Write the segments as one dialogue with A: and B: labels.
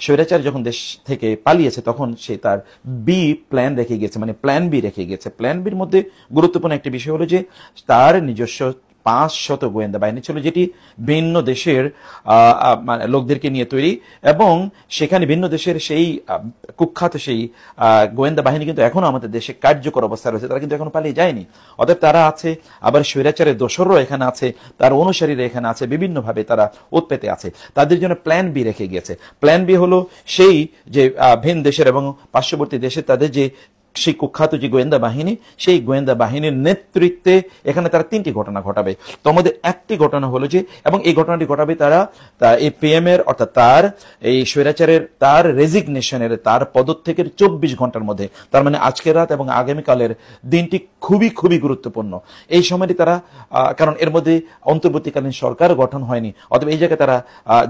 A: স্বৈরাচার যখন দেশ থেকে পালিয়েছে তখন সে তার বি প্ল্যান রেখে গেছে, মানে প্ল্যান বি রেখে গেছে। প্ল্যান বির মধ্যে গুরুত্বপূর্ণ একটি বিষয় হলো যে তার নিজস্ব 500 গোয়েন্দা বাহিনী ছিল, যেটি ভিন্ন দেশের লোকদেরকে নিয়ে তৈরি, এবং সেখানে ভিন্ন দেশের সেই কুখ্যাত সেই গোয়েন্দা বাহিনী কিন্তু এখনো আমাদের দেশে কার্যকর অবস্থায় রয়েছে, তারা কিন্তু এখনো পালিয়ে যায়নি। অতএব তারা আছে, আবার স্বৈরাচারের দোসররাও এখানে আছে, তার অনুসারীরা এখানে আছে, বিভিন্নভাবে তারা উৎপেতে আছে। তাদের জন্য প্ল্যান বি রেখে গিয়েছে। প্ল্যান বি হলো সেই যে ভিন দেশের এবং পার্শ্ববর্তী দেশে তাদের যে সেই কুখ্যাত যে গোয়েন্দা বাহিনী, সেই গোয়েন্দা বাহিনীর নেতৃত্বে এখানে তারা 3টি ঘটনা ঘটাবে। তার মধ্যে একটি ঘটনা হলো যে, এবং এই ঘটনাটি ঘটাবে তারা এই পিএম এর, অর্থাৎ তার এই স্বৈরাচারের তার রেজিগনেশনের, তার পদত্যাগের 24 ঘন্টার মধ্যে, তার মানে আজকের রাত এবং আগামীকালের দিনটি খুবই খুবই গুরুত্বপূর্ণ। এই সময়টি তারা, কারণ এর মধ্যে অন্তর্বর্তীকালীন সরকার গঠন হয়নি, অথবা এই জায়গায় তারা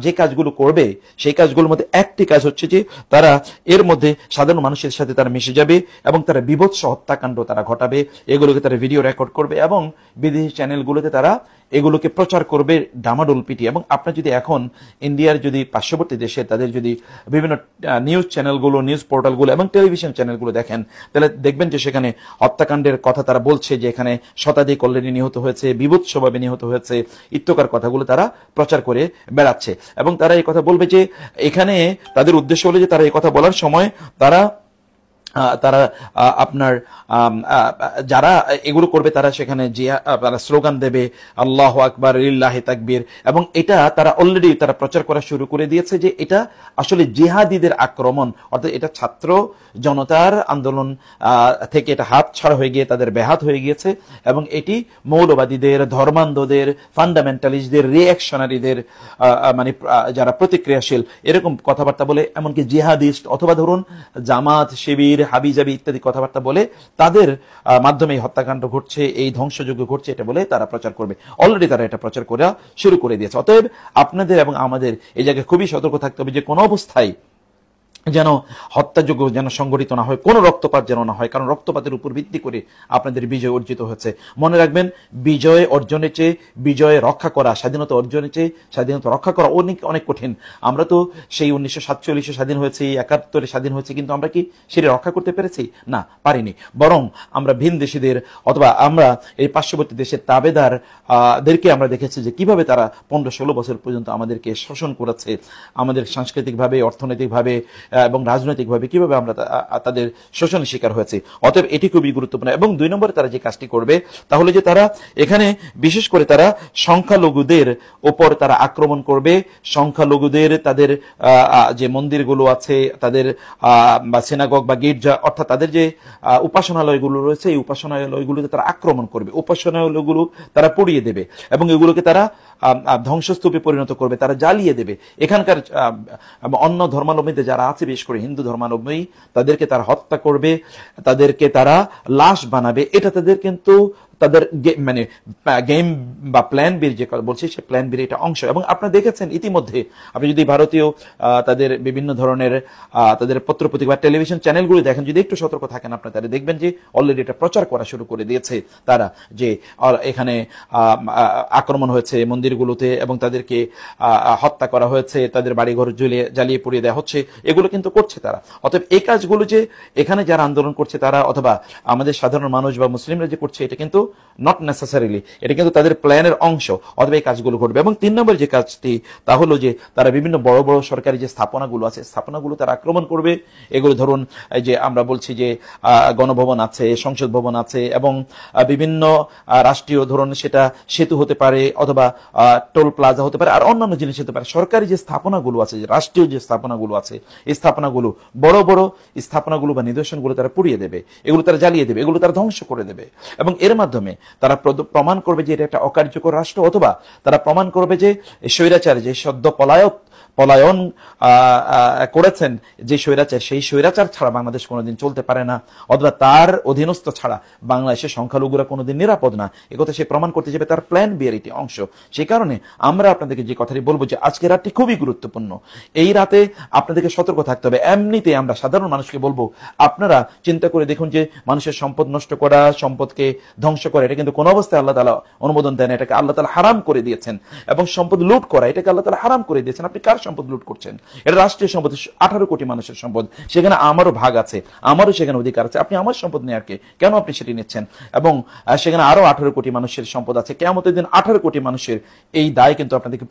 A: যে কাজগুলো করবে সেই কাজগুলোর মধ্যে একটি কাজ হচ্ছে যে তারা এর মধ্যে সাধারণ মানুষের সাথে তারা মিশে যাবে এবং তারা বিভৎস হত্যাকাণ্ড তারা ঘটাবে, এগুলোকে তারা ভিডিও রেকর্ড করবে এবং বিদেশি চ্যানেলগুলোতে তারা এগুলোকে প্রচার করবে ডামাডোল পিটিয়ে। এবং আপনার যদি এখন ইন্ডিয়ার যদি পার্শ্ববর্তী দেশে তাদের যদি বিভিন্ন নিউজ চ্যানেলগুলো, নিউজ পোর্টালগুলো এবং টেলিভিশন চ্যানেলগুলো দেখেন, তাহলে দেখবেন যে সেখানে হত্যাকাণ্ডের কথা তারা বলছে, যে এখানে শতাধিক অলরেডি নিহত হয়েছে, বিভৎসভাবে নিহত হয়েছে, ইত্যকার কথাগুলো তারা প্রচার করে বেড়াচ্ছে। এবং তারা এই কথা বলবে যে এখানে তাদের উদ্দেশ্য হলো যে তারা এই কথা বলার সময় তারা আপনার যারা এগুলো করবে তারা সেখানে তারা স্লোগান দেবে আল্লাহু আকবার, লিল্লাহি তাকবীর, এবং এটা তারা অলরেডি তারা প্রচার করা শুরু করে দিয়েছে যে এটা আসলে জিহাদিদের আক্রমণ, অর্থাৎ এটা ছাত্র জনতার আন্দোলন থেকে এটা হাত ছাড়া হয়ে গিয়ে তাদের ব্যাহাত হয়ে গিয়েছে, এবং এটি মৌলবাদীদের, ধর্মান্ধদের, ফান্ডামেন্টালিস্টদের, রিঅ্যাকশনারিদের, মানে যারা প্রতিক্রিয়াশীল এরকম কথাবার্তা বলে, এমনকি জিহাদিস্ট অথবা ধরুন জামাত, শিবির, হাবিজাবি ইত্যাদি কথাবার্তা বলে তাদের মাধ্যমে এই হত্যাকাণ্ড ঘটছে, এই ধ্বংসযজ্ঞ ঘটছে, এটা বলে তারা প্রচার করবে। অলরেডি তারা এটা প্রচার করা শুরু করে দিয়েছে। অতএব আপনাদের এবং আমাদের এই জায়গায় খুবই সতর্ক থাকতে হবে যে কোনো অবস্থায় যেন হত্যাযোগ্য যেন সংগঠিত না হয়, কোনো রক্তপাত যেন না হয়, কারণ রক্তপাতের উপর ভিত্তি করে আপনাদের বিজয় অর্জিত হচ্ছে। মনে রাখবেন, বিজয় অর্জনের চেয়ে বিজয় রক্ষা করা, স্বাধীনতা অর্জনের চেয়ে স্বাধীনতা রক্ষা করা অনেক অনেক কঠিন। আমরা তো সেই 1947 স্বাধীন হয়েছি, 71 স্বাধীন হয়েছে, কিন্তু আমরা কি সেটা রক্ষা করতে পেরেছি? না, পারিনি। বরং আমরা ভিন দেশিদের অথবা আমরা এই পার্শ্ববর্তী দেশের তাবেদারদেরকে আমরা দেখেছি যে কিভাবে তারা 15-16 বছর পর্যন্ত আমাদেরকে শোষণ করেছে, আমাদের সাংস্কৃতিকভাবে, অর্থনৈতিকভাবে এবং রাজনৈতিকভাবে কিভাবে আমরা তাদের শোষণের শিকার হয়েছে। অতএব এটি খুবই গুরুত্বপূর্ণ। এবং 2 নম্বরে তারা যে কাজটি করবে তাহলে যে তারা এখানে বিশেষ করে তারা সংখ্যালঘুদের উপর তারা আক্রমণ করবে। সংখ্যালঘুদের তাদের যে মন্দিরগুলো আছে, তাদের বা সিনাগগ বা গির্জা, অর্থাৎ তাদের যে উপাসনালয়গুলো রয়েছে, এই উপাসনালয়গুলোতে তারা আক্রমণ করবে, উপাসনালয়গুলো তারা পুড়িয়ে দেবে এবং এগুলোকে তারা ধ্বংসস্তূপে পরিণত করবে, তারা জ্বালিয়ে দেবে। এখানকার অন্য ধর্মাবলম্বীদের যারা আছে, বিশেষ করে হিন্দু ধর্মাবলম্বী, তাদেরকে তারা হত্যা করবে, তাদেরকে তারা লাশ বানাবে। এটা তাদের কিন্তু তাদের মানে গেম বা প্ল্যান বির যে বলছি, সে প্ল্যান বির এটা অংশ। এবং আপনারা দেখেছেন ইতিমধ্যে, আপনি যদি ভারতীয় তাদের বিভিন্ন ধরনের তাদের পত্রপত্রিকা বা টেলিভিশন চ্যানেলগুলো দেখেন, যদি একটু সতর্ক থাকেন আপনারা, তারা দেখবেন যে অলরেডি এটা প্রচার করা শুরু করে দিয়েছে তারা, যে এখানে আক্রমণ হয়েছে মন্দিরগুলোতে এবং তাদেরকে হত্যা করা হয়েছে, তাদের বাড়িঘর জ্বালিয়ে পুড়িয়ে দেওয়া হচ্ছে, এগুলো কিন্তু করছে তারা। অতএব এই কাজগুলো যে এখানে যারা আন্দোলন করছে তারা অথবা আমাদের সাধারণ মানুষ বা মুসলিমরা যে করছে, এটা কিন্তু নট নেসেসারিলি, এটা কিন্তু তাদের প্ল্যানের অংশ। অথবা এই কাজগুলো ঘটবে। এবং 3 নম্বর যে কাজটি তা হলো যে তারা বিভিন্ন বড় বড় সরকারি যে স্থাপনাগুলো আছে, স্থাপনাগুলো তারা আক্রমণ করবে। এগুলো ধরুন এই যে আমরা বলছি যে গণভবন আছে, সংসদ ভবন আছে, এবং বিভিন্ন রাষ্ট্রীয়, ধরুন সেটা সেতু হতে পারে অথবা টোল প্লাজা হতে পারে, আর অন্যান্য জিনিস হতে পারে। সরকারি যে স্থাপনাগুলো আছে, রাষ্ট্রীয় যে স্থাপনাগুলো আছে, এই স্থাপনাগুলো, বড় বড় স্থাপনাগুলো বা নিদর্শনগুলো তারা পুড়িয়ে দেবে, এগুলো তারা জ্বালিয়ে দেবে, এগুলো তারা ধ্বংস করে দেবে। এবং এর মাধ্যমে তারা প্রমাণ করবে যে এটা একটা অকার্যকর রাষ্ট্র, অথবা তারা প্রমাণ করবে যে স্বৈরাচার যে সদ্য পলায়ন করেছেন যে স্বৈরাচার, সেই স্বৈরাচার ছাড়া বাংলাদেশ কোনোদিন চলতে পারে না, অথবা তার অধীনস্থ ছাড়া বাংলাদেশের সংখ্যালঘুরা কোনোদিন নিরাপদ না। একথা সে প্রমাণ করতে যাবে তার প্ল্যান বি এর একটি অংশ। সেই কারণে আমরা আপনাদেরকে যে কথাটি বলবো যে আজকের রাতটি খুবই গুরুত্বপূর্ণ। এই রাতে আপনাদেরকে সতর্ক থাকতে হবে। এমনিতে আমরা সাধারণ মানুষকে বলবো, আপনারা চিন্তা করে দেখুন যে মানুষের সম্পদ নষ্ট করা, সম্পদকে ধ্বংস করা, এটা কিন্তু কোনো অবস্থায় আল্লাহ তাআলা অনুমোদন দেন না। এটাকে আল্লাহ তাআলা হারাম করে দিয়েছেন। এবং সম্পদ লুট করা, এটাকে আল্লাহ তাআলা হারাম করে দিয়েছেন। আপনি কার সম্পদ লুট করছেন? এটা রাষ্ট্রীয় সম্পদ, 18 কোটি মানুষের সম্পদ, সেখানে আমারও ভাগ আছে, আমারও সেখানে অধিকার আছে। আপনি আমার সম্পদ নেওয়ার কে? কেন আপনি সেটি নিচ্ছেন? এবং সেখানে আরো 18 কোটি মানুষের সম্পদ আছে। কিয়ামতের দিন 18 কোটি মানুষের এই দায় কিন্তু আপনাদেরকে